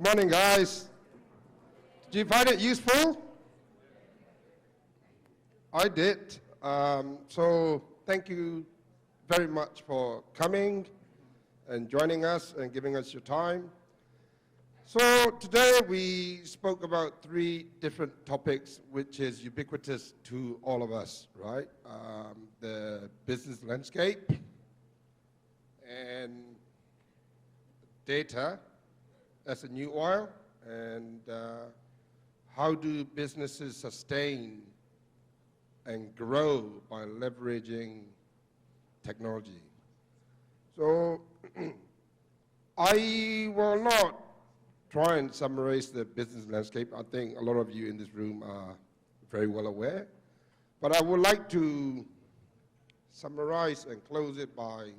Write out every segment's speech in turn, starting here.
Good morning, guys. Did you find it useful? I did. So thank you very much for coming and joining us and giving us your time. So today we spoke about 3 different topics, which is ubiquitous to all of us, right? The business landscape and data as a new oil, and how do businesses sustain and grow by leveraging technology. So I will not try and summarize the business landscape. I think a lot of you in this room are very well aware. But I would like to summarize and close it by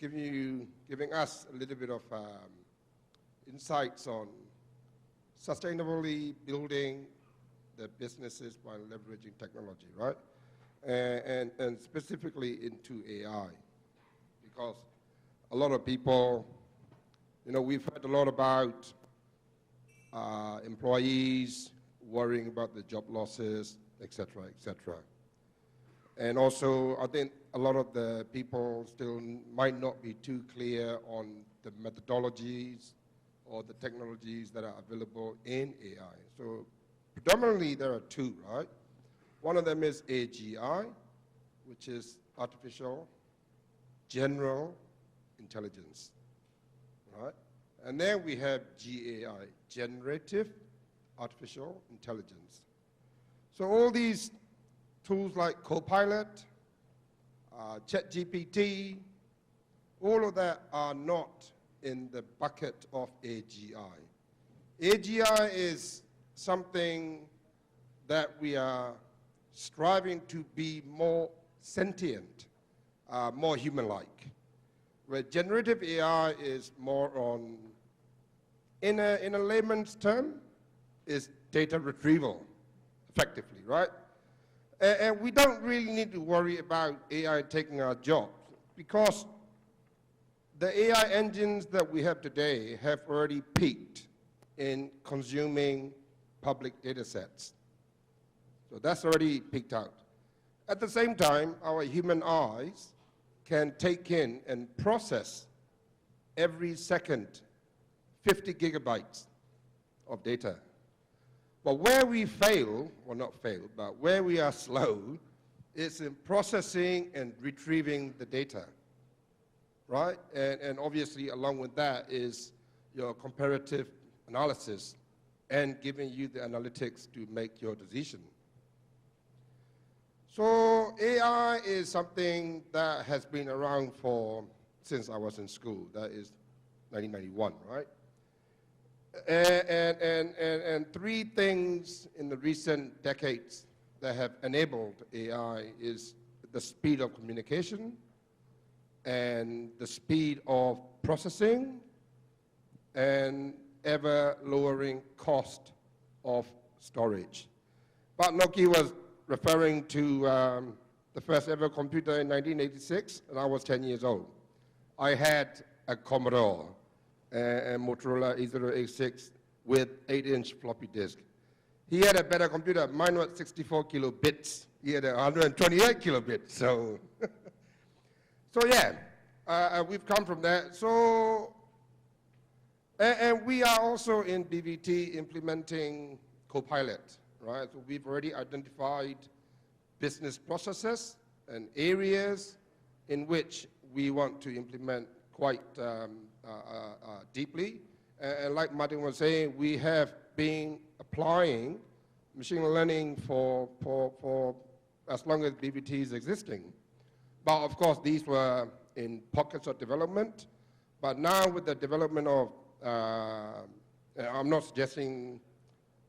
giving us a little bit of insights on sustainably building the businesses by leveraging technology, right? And specifically into AI. Because a lot of people, we've heard a lot about employees worrying about the job losses, et cetera, et cetera. And also, I think a lot of the people still might not be too clear on the methodologies or the technologies that are available in AI. So predominantly there are 2, right? One of them is AGI, which is artificial general intelligence, right? And then we have GAI, generative artificial intelligence. So all these tools like Copilot, ChatGPT, all of that are not in the bucket of AGI. AGI is something that we are striving to be more sentient, more human-like. Where generative AI is more on, in a layman's term, is data retrieval, effectively, right? And we don't really need to worry about AI taking our jobs, because the AI engines that we have today have already peaked in consuming public data sets. So that's already peaked out. At the same time, our human eyes can take in and process every second 50 gigabytes of data. But where we fail, well not fail, but where we are slow is in processing and retrieving the data, right? And obviously along with that is your comparative analysis and giving you the analytics to make your decision. So AI is something that has been around since I was in school. That is 1991, right? And 3 things in the recent decades that have enabled AI is the speed of communication and the speed of processing and ever lowering cost of storage. But Nokia was referring to the first ever computer in 1986, and I was 10 years old. I had a Commodore and Motorola 8086 with 8-inch floppy disk. He had a better computer. Mine was 64 kilobits. He had 128 kilobits. So, we've come from that. So, and we are also in BVT implementing Copilot, right? So we've already identified business processes and areas in which we want to implement quite deeply. And like Martin was saying, we have been applying machine learning for as long as BVT is existing. But of course, these were in pockets of development. But now with the development of, I'm not suggesting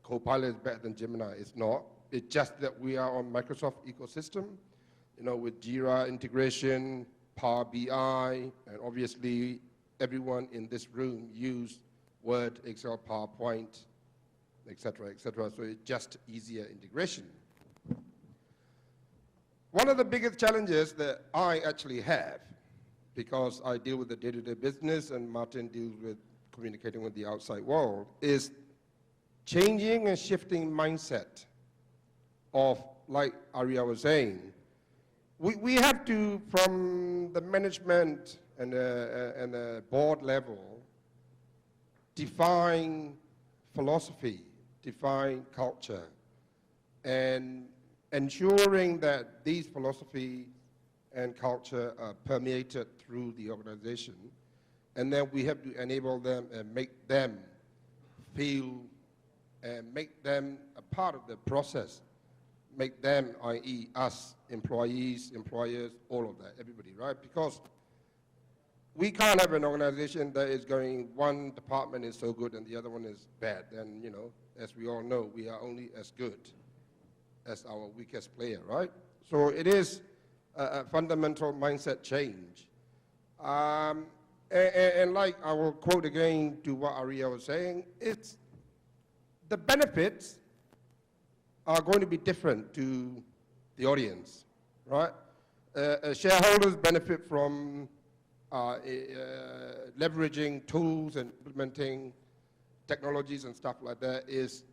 Copilot is better than Gemini, it's not. It's just that we are on Microsoft ecosystem, with Jira integration, Power BI, and obviously everyone in this room use Word, Excel, PowerPoint, et cetera, so it's just easier integration. One of the biggest challenges that I actually have, because I deal with the day-to-day business and Martin deals with communicating with the outside world, is changing and shifting mindset of, like Arya was saying, we have to, from the management and the board level, define philosophy, define culture, and ensuring that these philosophy and culture are permeated through the organization. And then we have to enable them and make them feel and make them a part of the process. Make them, i.e. us, employees, employers, all of that, everybody, right? Because we can't have an organization that is going, one department is so good and the other one is bad. And, you know, as we all know, we are only as good as our weakest player, right? So it is a fundamental mindset change. And like I will quote again to what Arya was saying, it's the benefits are going to be different to the audience, right? Shareholders benefit from leveraging tools and implementing technologies and stuff like that. Is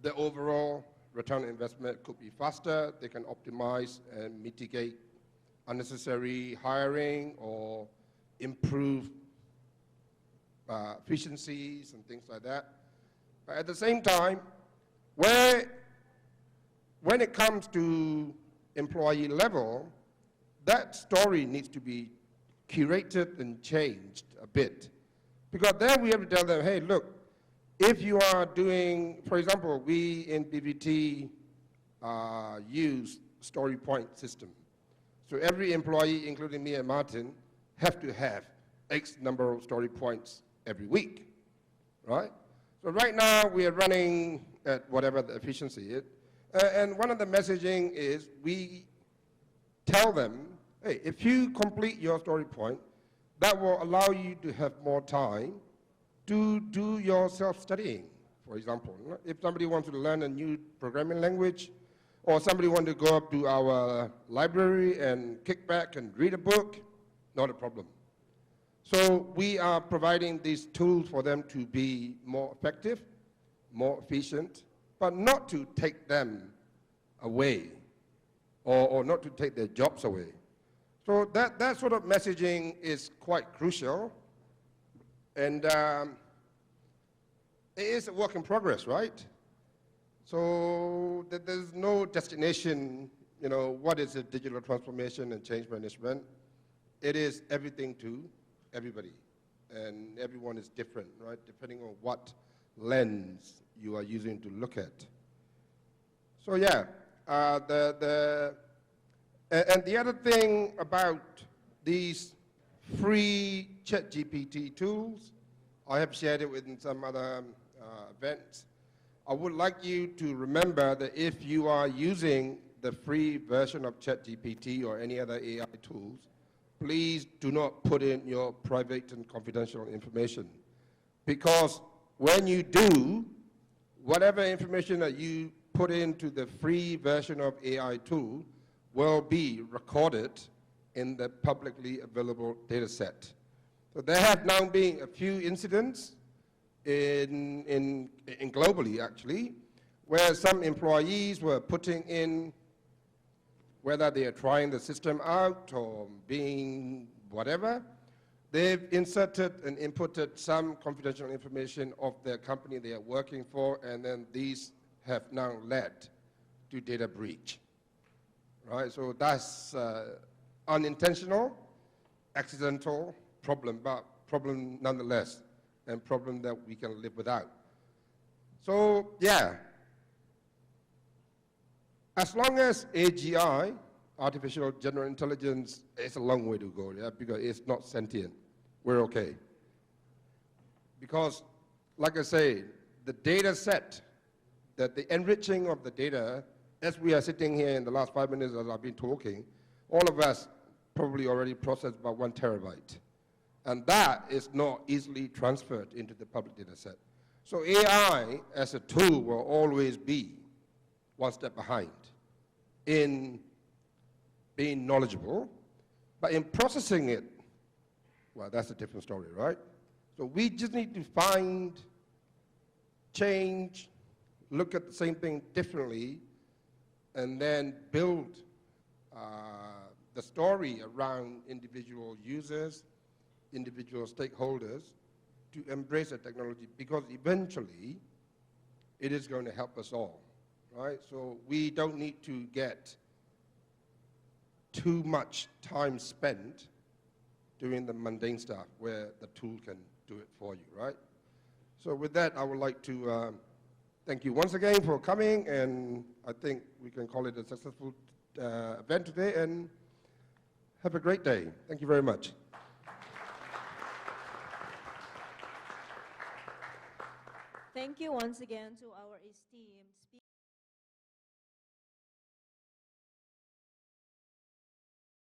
the overall return on investment could be faster. They can optimize and mitigate unnecessary hiring or improve efficiencies and things like that. But at the same time, when it comes to employee level, that story needs to be curated and changed a bit. Because then we have to tell them, hey, look, if you are doing, for example, we in BVT use story point system. So every employee, including me and Martin, have to have X number of story points every week, right? So right now we are running at whatever the efficiency is. And one of the messaging is we tell them, hey, if you complete your story point, that will allow you to have more time to do your self-studying, for example. If somebody wants to learn a new programming language, or somebody wants to go up to our library and kick back and read a book, not a problem. So we are providing these tools for them to be more effective, more efficient, but not to take them away or not to take their jobs away. So that sort of messaging is quite crucial. And it is a work in progress, right? So there's no destination, you know, what is a digital transformation and change management? It is everything to everybody. And everyone is different, right? Depending on what lens you are using to look at. So yeah, and the other thing about these free ChatGPT tools, I have shared it with some other events. I would like you to remember that if you are using the free version of ChatGPT or any other AI tools, please do not put in your private and confidential information. Because when you do, whatever information that you put into the free version of AI tool will be recorded in the publicly available data set. So there have now been a few incidents in globally actually, where some employees were putting in, whether they are trying the system out or being whatever, they've inserted and inputted some confidential information of the company they are working for, and then these have now led to data breach, right? So that's unintentional, accidental problem, but problem nonetheless, and problem that we can live without. So yeah, as long as AGI, artificial general intelligence, is a long way to go, yeah, because it's not sentient, we're okay. Because, like I say, the data set, that the enriching of the data, as we are sitting here in the last 5 minutes as I've been talking, all of us probably already processed about 1 terabyte. And that is not easily transferred into the public data set. So AI as a tool will always be one step behind in being knowledgeable, but in processing it, well, that's a different story, right? So we just need to find, change, look at the same thing differently, and then build the story around individual users, individual stakeholders to embrace the technology, because eventually it is going to help us all, right? So we don't need to get too much time spent doing the mundane stuff where the tool can do it for you, right? So with that, I would like to thank you once again for coming, and I think we can call it a successful event today, and have a great day. Thank you very much. Thank you once again to our esteemed